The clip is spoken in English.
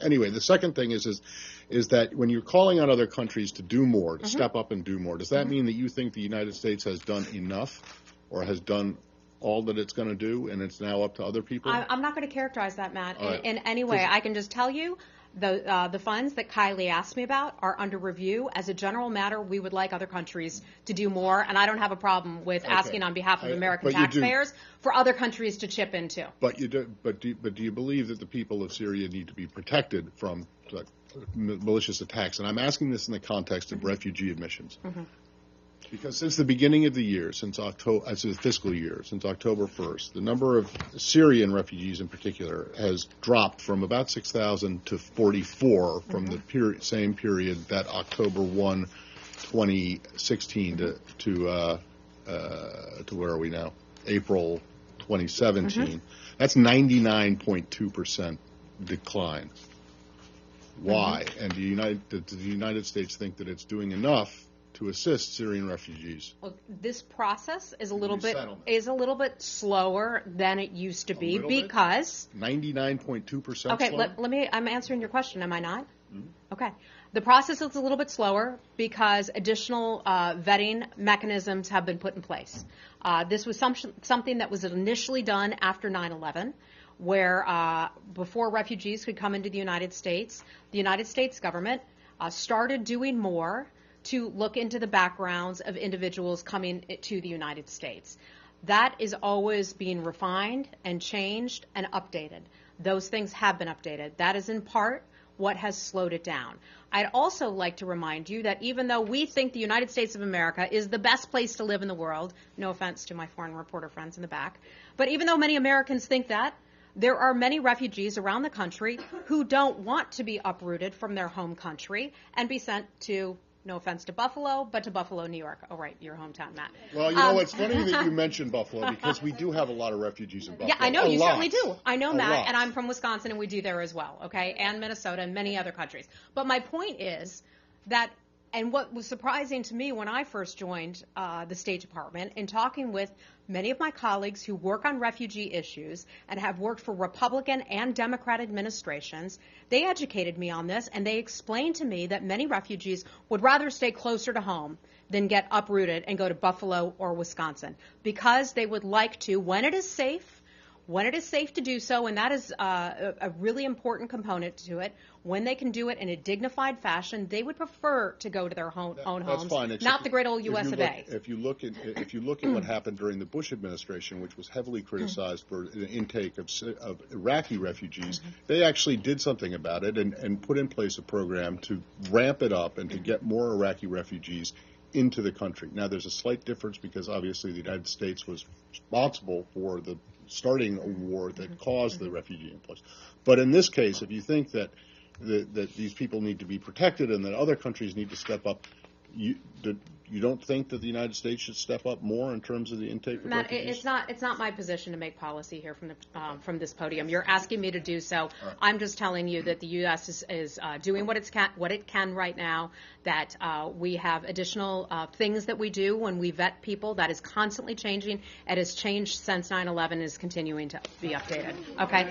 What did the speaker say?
Anyway, the second thing is that when you're calling on other countries to do more, to step up and do more, does that mean that you think the United States has done enough or has done all that it's going to do and it's now up to other people? I'm not going to characterize that, Matt, right. in any way. I can just tell you the funds that Kylie asked me about are under review. As a general matter, we would like other countries to do more, and I don't have a problem with asking on behalf of American taxpayers for other countries to chip in too. But do you believe that the people of Syria need to be protected from malicious attacks? And I'm asking this in the context of refugee admissions. Because since the beginning of the year, since the fiscal year, since October 1st, the number of Syrian refugees in particular has dropped from about 6,000 to 44 from the same period, that October 1, 2016 to where are we now? April 2017. That's 99.2% decline. Why? And does the United States think that it's doing enough to assist Syrian refugees? Well, this process is a little bit slower than it used to be because 99.2%. Okay, let me. I'm answering your question. Am I not? Okay. The process is a little bit slower because additional vetting mechanisms have been put in place. This was something that was initially done after 9/11. Where before refugees could come into the United States government started doing more to look into the backgrounds of individuals coming to the United States. That is always being refined and changed and updated. Those things have been updated. That is in part what has slowed it down. I'd also like to remind you that even though we think the United States of America is the best place to live in the world, no offense to my foreign reporter friends in the back, but even though many Americans think that, there are many refugees around the country who don't want to be uprooted from their home country and be sent to, no offense to Buffalo, but to Buffalo, New York. Oh, right, your hometown, Matt. Well, you know, it's funny that you mentioned Buffalo because we do have a lot of refugees in Buffalo. Yeah, I know, you certainly do. I know, Matt, and I'm from Wisconsin, and we do there as well, okay, and Minnesota and many other countries. But my point is that, and what was surprising to me when I first joined the State Department, in talking with many of my colleagues who work on refugee issues and have worked for Republican and Democrat administrations, they educated me on this, and they explained to me that many refugees would rather stay closer to home than get uprooted and go to Buffalo or Wisconsin, because they would like to, when it is safe to do so, and that is a really important component to it, when they can do it in a dignified fashion, they would prefer to go to their own homes, not the great old U.S. of A. If you look at what happened during the Bush administration, which was heavily criticized for the intake of Iraqi refugees, they actually did something about it and put in place a program to ramp it up and to get more Iraqi refugees into the country. Now, there's a slight difference because obviously the United States was responsible for the starting a war that caused the refugee influx. But in this case, if you think that these people need to be protected and that other countries need to step up, you don't think that the United States should step up more in terms of the intake of Matt, refugees? it's not my position to make policy here from this podium. You're asking me to do so. Right. I'm just telling you that the U.S. is doing what it can right now. That we have additional things that we do when we vet people. That is constantly changing. It has changed since 9/11. Is continuing to be updated. Okay.